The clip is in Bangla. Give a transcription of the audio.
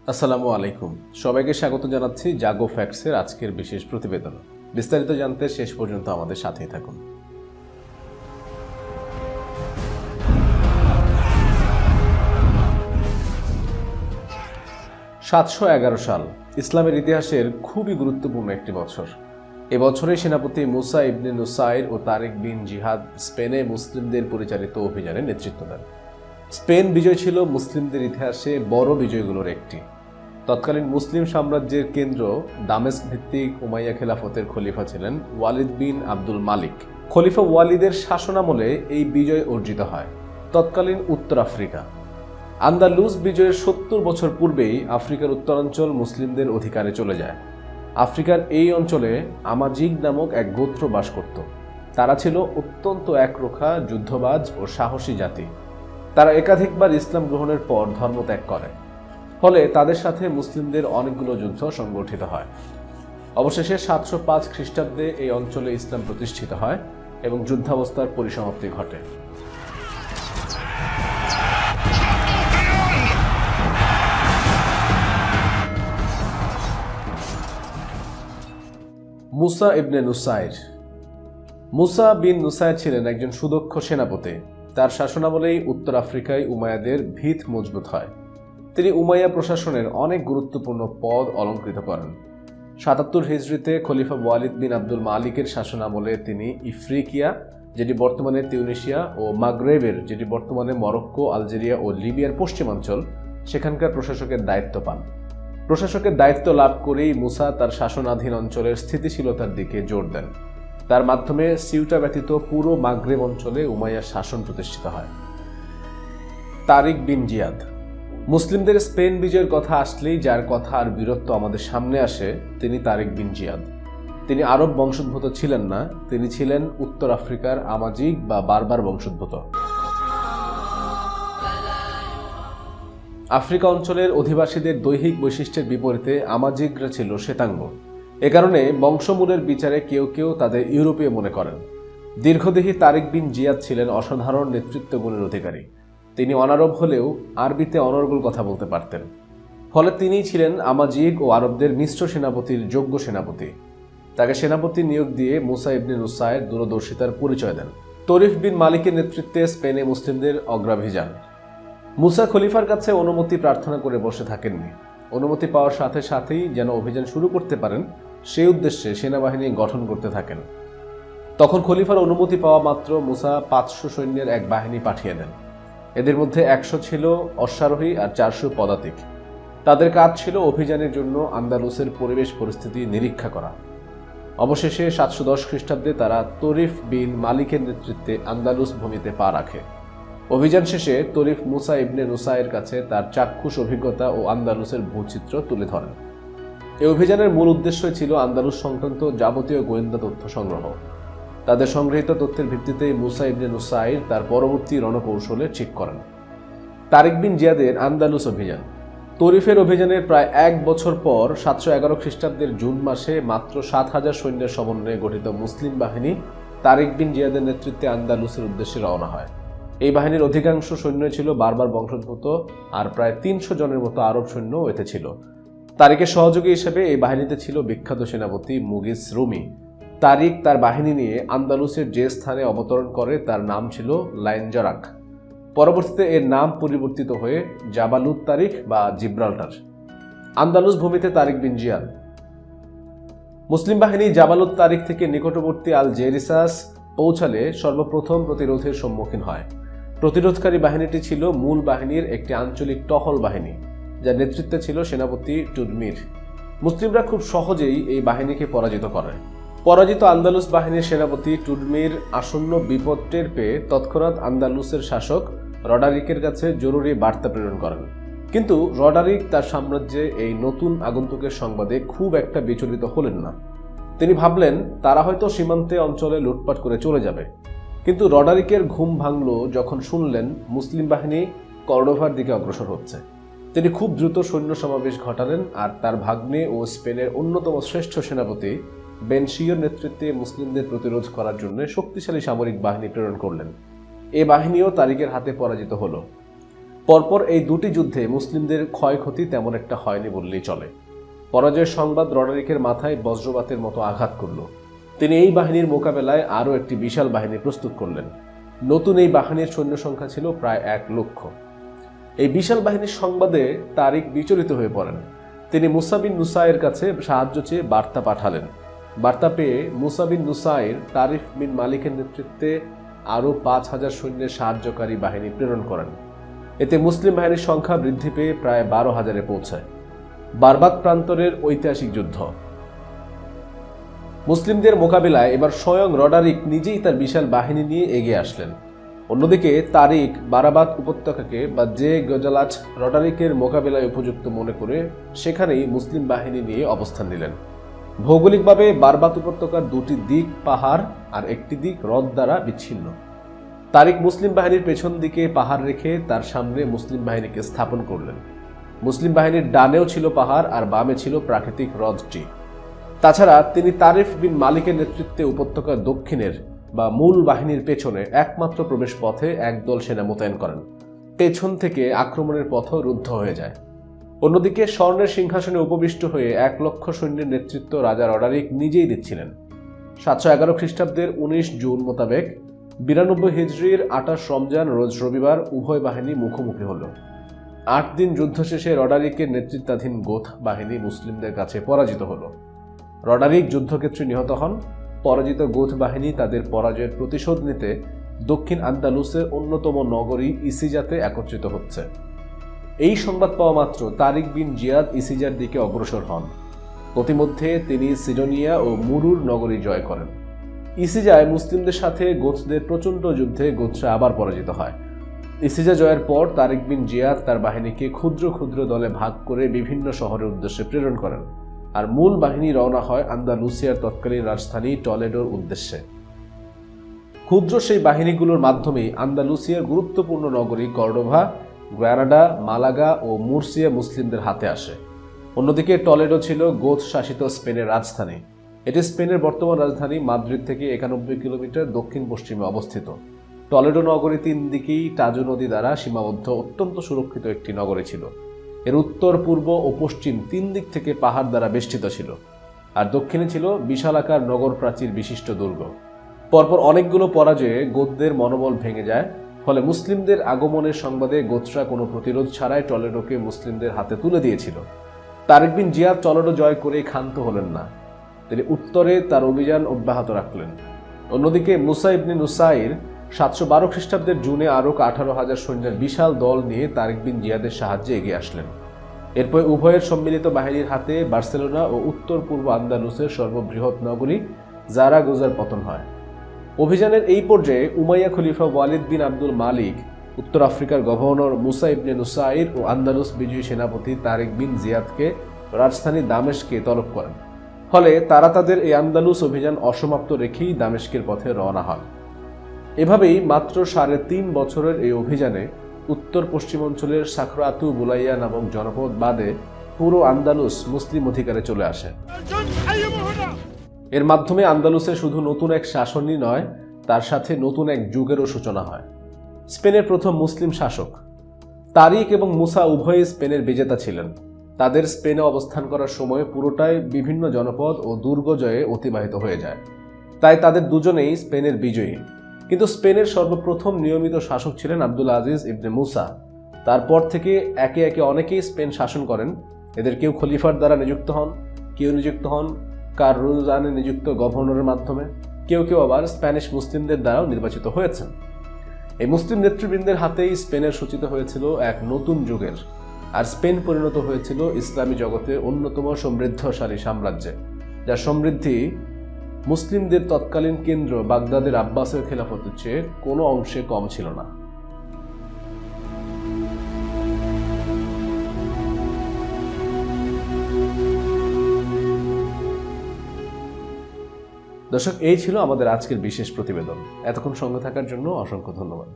আসসালামু আলাইকুম। সবাইকে স্বাগত জানাচ্ছি জাগো ফ্যাক্টসের আজকের বিশেষ প্রতিবেদন। বিস্তারিত জানতে শেষ পর্যন্ত আমাদের সাথেই থাকুন। 711 সাল ইসলামের ইতিহাসের খুবই গুরুত্বপূর্ণ একটি বছর। এবছরে সেনাপতি মুসা ইবনে নুসাইর ও তারিক বিন জিহাদ স্পেনে মুসলিমদের পরিচালিত অভিযানে নেতৃত্ব দেন। স্পেন বিজয় ছিল মুসলিমদের ইতিহাসে বড় বিজয়গুলোর একটি। তৎকালীন মুসলিম সাম্রাজ্যের কেন্দ্র দামেস্ক ভিত্তিক উমাইয়া খেলাফতের খলিফা ছিলেন ওয়ালিদ বিন আব্দুল মালিক। খলিফা ওয়ালিদের শাসনামলে এই বিজয় অর্জিত হয়। তৎকালীন উত্তর আফ্রিকা আন্দালুস বিজয়ের 70 বছর পূর্বেই আফ্রিকার উত্তরাঞ্চল মুসলিমদের অধিকারে চলে যায়। আফ্রিকার এই অঞ্চলে আমাজিগ নামক এক গোত্র বাস করত। তারা ছিল অত্যন্ত একরোখা, যুদ্ধবাজ ও সাহসী জাতি। তারা একাধিকবার ইসলাম গ্রহণের পর ধর্ম ত্যাগ করে, ফলে তাদের সাথে মুসলিমদের অনেকগুলো যুদ্ধ সংগঠিত হয়। অবশেষে 705 খ্রিস্টাব্দে এই অঞ্চলে ইসলাম প্রতিষ্ঠিত হয় এবং যুদ্ধাবস্থার পরিসমাপ্তি ঘটে। মুসা ইবনে নুসাইর। মুসা বিন নুসাইর ছিলেন একজন সুদক্ষ সেনাপতি। তার শাসনামলেই উত্তর আফ্রিকায় উমাইয়াদের ভিত মজবুত হয়। তিনি উমাইয়া প্রশাসনের অনেক গুরুত্বপূর্ণ পদ অলঙ্কৃত করেন। 77 হিজরিতে খলিফা ওয়ালিদ বিন আব্দুল মালিকের শাসনামলে তিনি ইফ্রিকিয়া, যেটি বর্তমানে তিউনিসিয়া, ও মাগরেবের, যেটি বর্তমানে মরক্কো, আলজেরিয়া ও লিবিয়ার পশ্চিমাঞ্চল, সেখানকার প্রশাসকের দায়িত্ব পান। প্রশাসকের দায়িত্ব লাভ করেই মুসা তার শাসনাধীন অঞ্চলের স্থিতিশীলতার দিকে জোর দেন। তার মাধ্যমে সিউটা ব্যতীত পুরো মাগরেব অঞ্চলে উমাইয়া শাসন প্রতিষ্ঠিত হয়। তারিক বিন জিয়াদ। মুসলিমদের স্পেন বিজয়ের কথা আসলেই যার কথা আর বীরত্ব আমাদের সামনে আসে, তিনি তারিক বিন জিয়াদ। তিনি আরব বংশোদ্ভূত ছিলেন না, তিনি ছিলেন উত্তর আফ্রিকার আমাজিগ বা বারবার বংশোদ্ভূত। আফ্রিকা অঞ্চলের অধিবাসীদের দৈহিক বৈশিষ্ট্যের বিপরীতে আমাজিগরা ছিল শ্বেতাঙ্গ। এ কারণে বংশমূলের বিচারে কেউ কেউ তাদের ইউরোপীয় মনে করেন। দীর্ঘদেহী তারিক বিন জিয়াদ ছিলেন অসাধারণ নেতৃত্ব গুণের অধিকারী। তিনি অনারব হলেও আরবিতে অনর্গল কথা বলতে পারতেন। ফলে তিনিই ছিলেন আমাজিগ ও আরবদের মিশ্র সেনাপতির যোগ্য সেনাপতি। তাকে সেনাপতি নিয়োগ দিয়ে মুসা ইবনে নুসাইর দূরদর্শিতার পরিচয় দেন। তরিফ বিন মালিকের নেতৃত্বে স্পেনে মুসলিমদের অগ্রাভিযান। মুসা খলিফার কাছে অনুমতি প্রার্থনা করে বসে থাকেননি। অনুমতি পাওয়ার সাথে সাথেই যেন অভিযান শুরু করতে পারেন, সেই উদ্দেশ্যে সেনাবাহিনী গঠন করতে থাকেন। তখন খলিফার অনুমতি পাওয়া মাত্র মুসা 500 সৈন্যের এক বাহিনী পাঠিয়ে দেন। এদের মধ্যে 100 ছিল অশ্বারোহী আর 400 পদাতিক। তাদের কাজ ছিল অভিযানের জন্য আন্দালুসের পরিবেশ পরিস্থিতি নিরীক্ষা করা। অবশেষে 710 খ্রিস্টাব্দে তারা তরিফ বিন মালিকের নেতৃত্বে আন্দালুস ভূমিতে পা রাখে। অভিযান শেষে তরিফ মুসা ইবনে নুসাইর কাছে তার চাক্ষুষ অভিজ্ঞতা ও আন্দালুসের ভূচিত্র তুলে ধরেন। এই অভিযানের মূল উদ্দেশ্যই ছিল আন্দালুস সংক্রান্ত যাবতীয় গোয়েন্দা তথ্য সংগ্রহ। তাদের সংগৃহীত তথ্যের ভিত্তিতে মুসা ইবনে নুসাইর তার পরবর্তী রণকৌশলে ঠিক করেন। তারিক বিন জিয়াদের আন্দালুস অভিযান। তরিফের অভিযানের প্রায় 1 বছর পর 711 খ্রিস্টাব্দের জুন মাসে মাত্র 7000 সৈন্যের সমন্বয়ে গঠিত মুসলিম বাহিনী তারিক বিন জিয়াদের নেতৃত্বে আন্দালুসের উদ্দেশ্যে রওনা হয়। এই বাহিনীর অধিকাংশ সৈন্য ছিল বারবার বংশোদ্ভূত, আর প্রায় 300 জনের মতো আরব সৈন্য এতে ছিল। তারিকের সহযোগী হিসেবে এই বাহিনীতে ছিল বিখ্যাত সেনাপতি মুগিস রুমি। তারিক তার বাহিনী নিয়ে আন্দালুসের যে স্থানে অবতরণ করে তার নাম ছিল লাইনজারাক। পরবর্তীতে এর নাম পরিবর্তিত হয়ে জাবালুত তারিক বা জিব্রাল্টার। আন্দালুস ভূমিতে তারিক বিন জিয়াদ। মুসলিম বাহিনী জাবালুত তারিক থেকে নিকটবর্তী আল জেরিসাস পৌঁছালে সর্বপ্রথম প্রতিরোধের সম্মুখীন হয়। প্রতিরোধকারী বাহিনীটি ছিল মূল বাহিনীর একটি আঞ্চলিক টহল বাহিনী, যার নেতৃত্বে ছিল সেনাপতি টুডমির। মুসলিমরা খুব সহজেই এই বাহিনীকে পরাজিত করে। পরাজিত আন্দালুস বাহিনীর সেনাপতি টুডমির আসন্ন বিপদ টের পেয়ে তৎক্ষণাৎ আন্দালুসের শাসক রডারিকের কাছে জরুরি বার্তা প্রেরণ করেন। কিন্তু রডারিক তার সাম্রাজ্যে এই নতুন আগন্তুকের সংবাদে খুব একটা বিচলিত হলেন না। তিনি ভাবলেন তারা হয়তো সীমান্তে অঞ্চলে লুটপাট করে চলে যাবে। কিন্তু রডারিকের ঘুম ভাঙল যখন শুনলেন মুসলিম বাহিনী কর্ডোভার দিকে অগ্রসর হচ্ছে। তিনি খুব দ্রুত সৈন্য সমাবেশ ঘটালেন আর তার ভাগ্নে ও স্পেনের অন্যতম শ্রেষ্ঠ সেনাপতি বেনশিওর নেতৃত্বে মুসলিমদের প্রতিরোধ করার জন্য শক্তিশালী সামরিক বাহিনী প্রেরণ করলেন। এ বাহিনীও তারিকের হাতে পরাজিত হল। পরপর এই দুটি যুদ্ধে মুসলিমদের ক্ষয়ক্ষতি তেমন একটা হয়নি বললেই চলে। পরাজয়ের সংবাদ রডারিকের মাথায় বজ্রপাতের মতো আঘাত করল। তিনি এই বাহিনীর মোকাবেলায় আরও একটি বিশাল বাহিনী প্রস্তুত করলেন। নতুন এই বাহিনীর সৈন্য সংখ্যা ছিল প্রায় 1 লক্ষ। এই বিশাল বাহিনীর সংবাদে তারিক বিচলিত হয়ে পড়েন। তিনি মুসা বিন নুসাইরের কাছে সাহায্য চেয়ে বার্তা পাঠালেন। বার্তা পেয়ে মুসা বিন নুসাইর তারিফ বিন মালিকের নেতৃত্বে আরও 5000 সৈন্যের সাহায্যকারী বাহিনী প্রেরণ করেন। এতে মুসলিম বাহিনীর সংখ্যা বৃদ্ধি পেয়ে প্রায় 12,000-এ পৌঁছায়। বারবাক প্রান্তরের ঐতিহাসিক যুদ্ধ। মুসলিমদের মোকাবিলায় এবার স্বয়ং রডারিক নিজেই তার বিশাল বাহিনী নিয়ে এগিয়ে আসলেন। অন্যদিকে তারিক বারাবাত উপত্যকাকে বা যে গজালাট রডারিকের মোকাবিলায় উপযুক্ত মনে করে সেখানেই মুসলিম বাহিনী নিয়ে অবস্থান নিলেন। ভৌগোলিকভাবে বারবাত উপত্যকার দুটি দিক পাহাড় আর একটি দিক হ্রদ দ্বারা বিচ্ছিন্ন। তারিক মুসলিম বাহিনীর পেছন দিকে পাহাড় রেখে তার সামনে মুসলিম বাহিনীকে স্থাপন করলেন। মুসলিম বাহিনীর ডানেও ছিল পাহাড় আর বামে ছিল প্রাকৃতিক হ্রদটি। তাছাড়া তিনি তারিফ বিন মালিকের নেতৃত্বে উপত্যকার দক্ষিণের বা মূল বাহিনীর পেছনে একমাত্র প্রবেশ পথে একদল সেনা মোতায়েন করেন। পেছন থেকে আক্রমণের পথও রুদ্ধ হয়ে যায়। অন্যদিকে স্বর্ণের সিংহাসনে উপবিষ্ট হয়ে 1 লক্ষ সৈন্যের নেতৃত্ব রাজা রডারিক নিজেই দিচ্ছিলেন। 711 খ্রিস্টাব্দের 19 জুন মোতাবেক 92 হিজরির 28 রমজান রোজ রবিবার উভয় বাহিনী মুখোমুখি হল। 8 দিন যুদ্ধ শেষে রডারিকের নেতৃত্বাধীন গোথ বাহিনী মুসলিমদের কাছে পরাজিত হল। রডারিক যুদ্ধক্ষেত্রে নিহত হন। পরাজিত গোথ বাহিনী তাদের পরাজয়ের প্রতিশোধ নিতে দক্ষিণ আন্দালুসের অন্যতম নগরী ইসিজাতে একত্রিত হচ্ছে। এই সংবাদ পাওয়া মাত্র তারিক বিন জিয়াদ ইসিজার দিকে অগ্রসর হন। প্রতিমধ্যে তিনি সিডোনিয়া ও মুরুর নগরী জয় করেন। ইসিজায় মুসলিমদের সাথে গোথদের প্রচণ্ড যুদ্ধে গোত্রা আবার পরাজিত হয়। ইসিজা জয়ের পর তারিক বিন জিয়াদ তার বাহিনীকে ক্ষুদ্র ক্ষুদ্র দলে ভাগ করে বিভিন্ন শহরের উদ্দেশ্যে প্রেরণ করেন, আর মূল বাহিনী রওনা হয় আন্দালুসিয়ার তৎকালীন রাজধানী টলেডোর উদ্দেশ্যে। ক্ষুদ্র সেই বাহিনীগুলোর মাধ্যমেই আন্দালুসিয়ার গুরুত্বপূর্ণ নগরী কর্ডোভা, গ্রানাডা, মালাগা ও মুরসিয়া মুসলিমদের হাতে আসে। অন্যদিকে টলেডো ছিল গোথ শাসিত স্পেনের রাজধানী। এটি স্পেনের বর্তমান রাজধানী মাদ্রিদ থেকে 91 কিলোমিটার দক্ষিণ পশ্চিমে অবস্থিত। টলেডো নগরী 3 দিকেই টাজো নদী দ্বারা সীমাবদ্ধ অত্যন্ত সুরক্ষিত একটি নগরী ছিল। এর উত্তর, পূর্ব ও পশ্চিম 3 দিক থেকে পাহাড় দ্বারা বেষ্টিত ছিল, আর দক্ষিণে ছিল বিশালাকার নগর প্রাচীর বিশিষ্ট দুর্গ। পরপর অনেকগুলো পরাজয়ে গোতদের মনোবল ভেঙে যায়। ফলে মুসলিমদের আগমনের সংবাদে গোত্রা কোনো প্রতিরোধ ছাড়াই টলেডোকে মুসলিমদের হাতে তুলে দিয়েছিল। তারিক বিন জিয়াদ টলেডো জয় করে ক্ষান্ত হলেন না। তিনি উত্তরে তার অভিযান অব্যাহত রাখলেন। অন্যদিকে মুসা ইবনে নুসাইর 712 খ্রিস্টাব্দের জুনে আরও 18,000 সৈন্যের বিশাল দল নিয়ে তারিক বিন জিয়াদের সাহায্যে এগিয়ে আসলেন। এরপর উভয়ের সম্মিলিত বাহিনীর হাতে বার্সেলোনা ও উত্তর পূর্ব আন্দালুসের সর্ববৃহৎ নগরী জারাগোজার পতন হয়। অভিযানের এই পর্যায়ে উমাইয়া খলিফা ওয়ালিদ বিন আব্দুল মালিক, উত্তর আফ্রিকার গভর্নর মুসা ইবনে নুসাইর ও আন্দালুস বিজয়ী সেনাপতি তারিক বিন জিয়াদকে রাজধানী দামেস্কে তলব করেন। ফলে তারা তাদের এই আন্দালুস অভিযান অসমাপ্ত রেখেই দামেস্কের পথে রওনা হন। এভাবেই মাত্র 3.5 বছরের এই অভিযানে উত্তর পশ্চিমাঞ্চলের সাখরাতু বুলাইয়া নামক জনপদ বাদে পুরো আন্দালুস মুসলিম অধিকারে চলে আসে। এর মাধ্যমে আন্দালুসে শুধু নতুন এক শাসনই নয়, তার সাথে নতুন এক যুগেরও সূচনা হয়। স্পেনের প্রথম মুসলিম শাসক তারিক এবং মুসা উভয়ই স্পেনের বিজেতা ছিলেন। তাদের স্পেনে অবস্থান করার সময় পুরোটাই বিভিন্ন জনপদ ও দুর্গ জয়ে অতিবাহিত হয়ে যায়, তাই তাদের দুজনেই স্পেনের বিজয়ী। কিন্তু স্পেনের সর্বপ্রথম নিয়মিত শাসক ছিলেন আব্দুল আজিজ ইবনে মুসা। তারপর থেকে একে একে অনেকেই স্পেন শাসন করেন। এদের কেউ খলিফার দ্বারা নিযুক্ত হন, কেউ নিযুক্ত হন কাররুজানে নিযুক্ত গভর্নরের মাধ্যমে, কেউ কেউ আবার স্প্যানিশ মুসলিমদের দ্বারাও নির্বাচিত হয়েছেন। এই মুসলিম নেতৃবৃন্দের হাতেই স্পেনের সূচিত হয়েছিল এক নতুন যুগের, আর স্পেন পরিণত হয়েছিল ইসলামী জগতের অন্যতম সমৃদ্ধশালী সাম্রাজ্যে, যার সমৃদ্ধি মুসলিমদের তৎকালীন কেন্দ্র বাগদাদের আব্বাসের খেলাফতের চেয়ে কোনো অংশে কম ছিল না। দর্শক, এই ছিল আমাদের আজকের বিশেষ প্রতিবেদন। এতক্ষণ সঙ্গে থাকার জন্য অসংখ্য ধন্যবাদ।